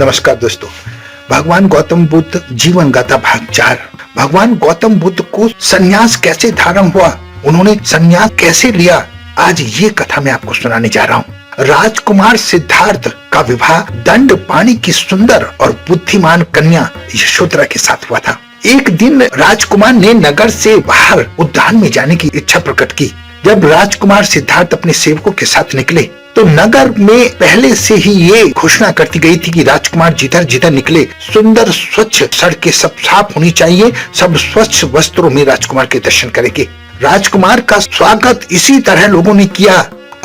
नमस्कार दोस्तों, भगवान गौतम बुद्ध जीवन गाथा भाग 4। भगवान गौतम बुद्ध को संन्यास कैसे धारण हुआ, उन्होंने संन्यास कैसे लिया, आज ये कथा मैं आपको सुनाने जा रहा हूँ। राजकुमार सिद्धार्थ का विवाह दंड पाणी की सुंदर और बुद्धिमान कन्या यशोधरा के साथ हुआ था। एक दिन राजकुमार ने नगर से बाहर उद्यान में जाने की इच्छा प्रकट की। जब राजकुमार सिद्धार्थ अपने सेवकों के साथ निकले तो नगर में पहले से ही ये घोषणा करती गई थी कि राजकुमार जिधर जिधर निकले सुंदर स्वच्छ सड़कें सब साफ होनी चाहिए, सब स्वच्छ वस्त्रों में राजकुमार के दर्शन करेंगे। राजकुमार का स्वागत इसी तरह लोगों ने किया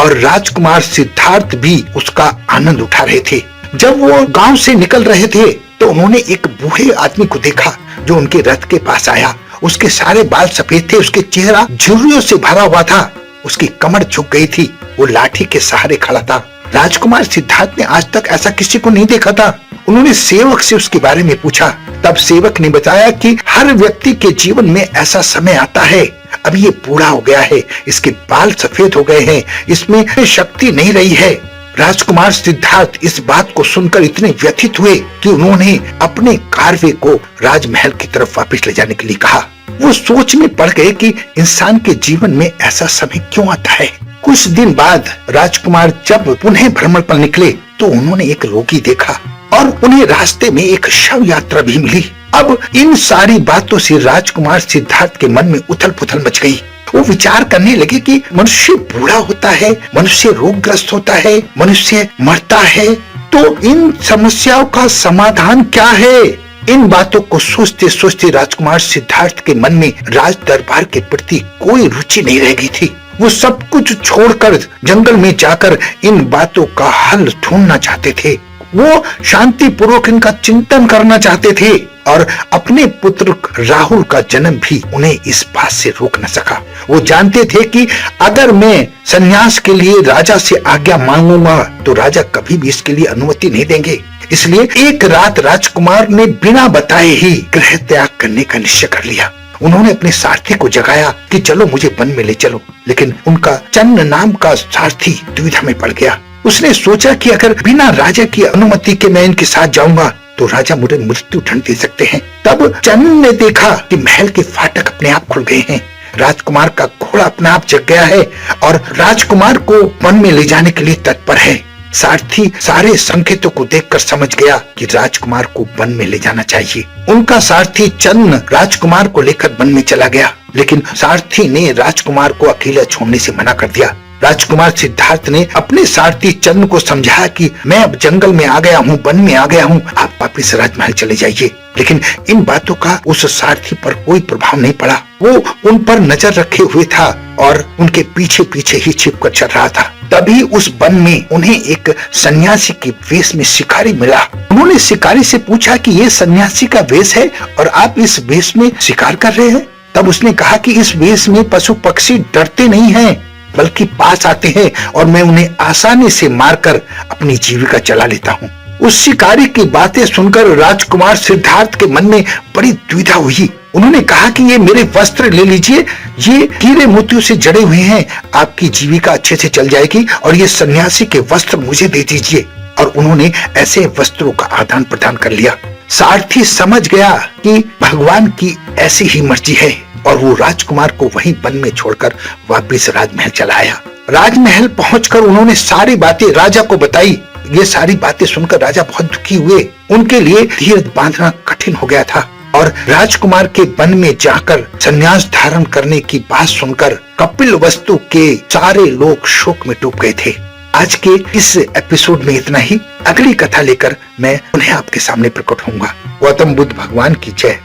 और राजकुमार सिद्धार्थ भी उसका आनंद उठा रहे थे। जब वो गांव से निकल रहे थे तो उन्होंने एक बूढ़े आदमी को देखा जो उनके रथ के पास आया। उसके सारे बाल सफेद थे, उसके चेहरा झुर्रियों से भरा हुआ था, उसकी कमर झुक गई थी, वो लाठी के सहारे खड़ा था। राजकुमार सिद्धार्थ ने आज तक ऐसा किसी को नहीं देखा था। उन्होंने सेवक से उसके बारे में पूछा। तब सेवक ने बताया कि हर व्यक्ति के जीवन में ऐसा समय आता है, अब ये बूढ़ा हो गया है, इसके बाल सफेद हो गए हैं, इसमें शक्ति नहीं रही है। राजकुमार सिद्धार्थ इस बात को सुनकर इतने व्यथित हुए कि उन्होंने अपने कारवे को राजमहल की तरफ वापस ले जाने के लिए कहा। वो सोच में पड़ गए कि इंसान के जीवन में ऐसा समय क्यों आता है। कुछ दिन बाद राजकुमार जब पुनः भ्रमण पर निकले तो उन्होंने एक रोगी देखा और उन्हें रास्ते में एक शव यात्रा भी मिली। अब इन सारी बातों से राजकुमार सिद्धार्थ के मन में उथल पुथल मच गई। वो विचार करने लगे कि मनुष्य बूढ़ा होता है, मनुष्य रोगग्रस्त होता है, मनुष्य मरता है, तो इन समस्याओं का समाधान क्या है। इन बातों को सोचते सोचते राजकुमार सिद्धार्थ के मन में राज दरबार के प्रति कोई रुचि नहीं रह गई थी। वो सब कुछ छोड़कर जंगल में जाकर इन बातों का हल ढूंढना चाहते थे। वो शांति पूर्वक इनका चिंतन करना चाहते थे और अपने पुत्र राहुल का जन्म भी उन्हें इस बात से रोक न सका। वो जानते थे कि अगर मैं संन्यास के लिए राजा से आज्ञा मांगूंगा तो राजा कभी भी इसके लिए अनुमति नहीं देंगे। इसलिए एक रात राजकुमार ने बिना बताए ही गृह त्याग करने का निश्चय कर लिया। उन्होंने अपने सारथी को जगाया कि चलो मुझे वन में ले चलो, लेकिन उनका चन्न नाम का सारथी दुविधा में पड़ गया। उसने सोचा कि अगर बिना राजा की अनुमति के मैं इनके साथ जाऊंगा तो राजा मुझे मृत्यु दंड दे सकते हैं। तब चन्न ने देखा कि महल के फाटक अपने आप खुल गए हैं, राजकुमार का घोड़ा अपने आप जग गया है और राजकुमार को वन में ले जाने के लिए तत्पर है। सारथी सारे संकेतों को देखकर समझ गया कि राजकुमार को वन में ले जाना चाहिए। उनका सारथी चन्न राजकुमार को लेकर वन में चला गया, लेकिन सारथी ने राजकुमार को अकेला छोड़ने से मना कर दिया। राजकुमार सिद्धार्थ ने अपने सारथी चन्न को समझाया कि मैं अब जंगल में आ गया हूँ, वन में आ गया हूँ, आप वापिस राजमहल चले जाइए। लेकिन इन बातों का उस सारथी पर कोई प्रभाव नहीं पड़ा। वो उन पर नजर रखे हुए था और उनके पीछे पीछे ही छिपकर चल रहा था। तभी उस वन में उन्हें एक सन्यासी के वेश में शिकारी मिला। उन्होंने शिकारी से पूछा कि ये सन्यासी का वेश है और आप इस वेश में शिकार कर रहे हैं। तब उसने कहा कि इस वेश में पशु पक्षी डरते नहीं हैं, बल्कि पास आते हैं और मैं उन्हें आसानी से मारकर अपनी जीविका चला लेता हूँ। उस शिकारी की बातें सुनकर राजकुमार सिद्धार्थ के मन में बड़ी दुविधा हुई। उन्होंने कहा कि ये मेरे वस्त्र ले लीजिए, ये हीरे मोतियों से जड़े हुए हैं, आपकी जीविका अच्छे से चल जाएगी, और ये सन्यासी के वस्त्र मुझे दे दीजिए। और उन्होंने ऐसे वस्त्रों का आदान प्रदान कर लिया। सारथी समझ गया कि भगवान की ऐसी ही मर्जी है और वो राजकुमार को वहीं वन में छोड़कर वापस राजमहल चला आया। राजमहल पहुंचकर उन्होंने सारी बातें राजा को बताई। ये सारी बातें सुनकर राजा बहुत दुखी हुए। उनके लिए धीरज बांधना कठिन हो गया था और राजकुमार के वन में जाकर संन्यास धारण करने की बात सुनकर कपिलवस्तु के सारे लोग शोक में डूब गए थे। आज के इस एपिसोड में इतना ही। अगली कथा लेकर मैं उन्हें आपके सामने प्रकट होऊंगा। गौतम बुद्ध भगवान की जय।